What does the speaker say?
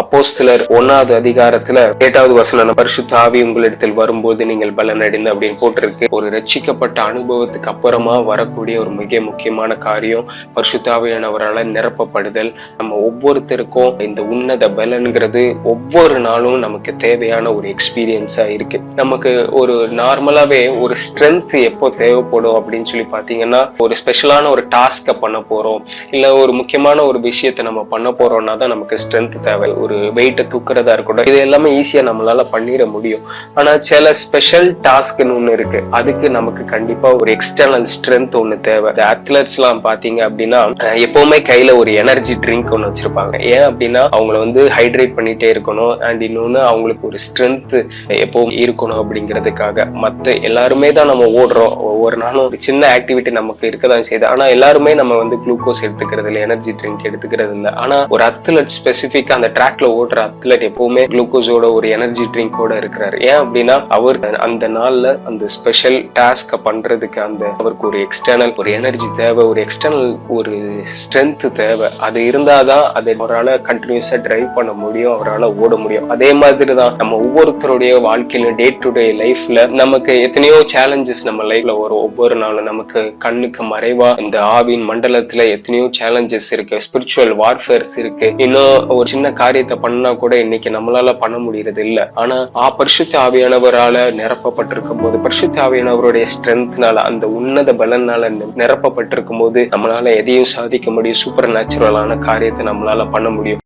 அப்போஸ்தலர் 1வது அதிகாரத்துல 8வது வசனம், பரிசுத்த ஆவி உங்களிடத்தில் வரும்போது நீங்கள் பலனடைந்து அப்படின்னு போட்டிருக்கு. ஒரு ரட்சிக்கப்பட்ட அனுபவத்துக்கு அப்புறமா வரக்கூடிய ஒரு மிக முக்கியமான காரியம் பரிசுத்த ஆவியானவரால நிரப்பப்படுதல். நம்ம ஒவ்வொருத்தருக்கும் இந்த உன்னத பலன்கிறது ஒவ்வொரு நாளும் நமக்கு தேவையான ஒரு எக்ஸ்பீரியன்ஸா இருக்கு. நமக்கு ஒரு நார்மலாவே ஒரு ஸ்ட்ரென்த் எப்போ தேவைப்படும் அப்படின்னு சொல்லி பாத்தீங்கன்னா, ஒரு ஸ்பெஷலான ஒரு டாஸ்க பண்ண போறோம், இல்ல ஒரு முக்கியமான ஒரு விஷயத்தை நம்ம பண்ண போறோம்னா தான் நமக்கு ஸ்ட்ரென்த் தேவை. ஒரு வெயிட்டை தூக்குறதா இருக்கட்டும், இது எல்லாமே ஈஸியா நம்மளால பண்ணிட முடியும். ஆனா சில ஸ்பெஷல் டாஸ்க்னு ஒண்ணு இருக்கு, அதுக்கு நமக்கு கண்டிப்பா ஒரு எக்ஸ்டர்னல் ஸ்ட்ரென்த் ஒண்ணு தேவை. அத்லெட்ஸ் எல்லாம் பாத்தீங்க அப்படின்னா எப்பவுமே கையில ஒரு எனர்ஜி ட்ரிங்க் ஒண்ணு வச்சிருப்பாங்க. ஏன் அப்படின்னா அவங்கள ஹைட்ரேட் பண்ணிட்டே இருக்கணும், அண்ட் இன்னொன்னு அவங்களுக்கு ஒரு ஸ்ட்ரென்த் எப்பவும் இருக்கணும் அப்படிங்கிறதுக்காக. மத்த எல்லாருமே தான் நம்ம ஓடுறோம், ஒவ்வொரு நாளும் ஒரு சின்ன ஆக்டிவிட்டி நமக்கு இருக்கதான் செய்யுது. ஆனா எல்லாருமே நம்ம குளுக்கோஸ் எடுத்துக்கிறது இல்லை, எனர்ஜி ட்ரிங்க் எடுத்துக்கிறது இல்லை. ஆனா ஒரு அத்லெட் ஸ்பெசிபிக்கா அந்த ட்ராக்ல ஓடுற அத்லெட் எப்பவுமே குளுக்கோஸோட ஒரு எனர்ஜி ட்ரிங்கோட இருக்கிறாரு. ஏன் அப்படின்னா அவர் அந்த நாள்ல அந்த ஸ்பெஷல் டாஸ்க பண்றதுக்கு அவருக்கு ஒரு எக்ஸ்டர்னல் ஒரு எனர்ஜி தேவை, ஒரு எக்ஸ்டர்னல் ஒரு ஸ்ட்ரென்த் தேவை. அது இருந்தாதான் அதை அவரால் கண்டினியூஸா டிரைவ் பண்ண முடியும், அவரால் ஓட முடியும். அதே மாதிரிதான் நம்ம ஒவ்வொருத்தருடைய வாழ்க்கையில டே டு டே லைஃப்ல நமக்கு எத்தனையோ சேலஞ்சஸ் நம்ம லைஃப்ல வரும். ஒவ்வொரு நாளும் நமக்கு கண்ணுக்கு மறைவா இந்த ஆவின் மண்டலத்துல எத்தனையோ சேலஞ்சஸ் இருக்கு, ஸ்பிரிச்சுவல் வார்ஃபேர்ஸ் இருக்கு. இன்னும் ஒரு சின்ன காரியத்தை பண்ணா கூட இன்னைக்கு நம்மளால பண்ண முடியறது இல்ல. ஆனா பரிசுத்த ஆவியானவரால நிரப்பப்பட்டிருக்கும் போது, பரிசுத்த ஆவியானவருடைய ஸ்ட்ரென்த்னால, அந்த உன்னத பலனால நிரப்பப்பட்டிருக்கும் போது நம்மளால எதையும் சாதிக்க முடியும். சூப்பர் நேச்சுரலான காரியத்தை நம்மளால பண்ண முடியும்.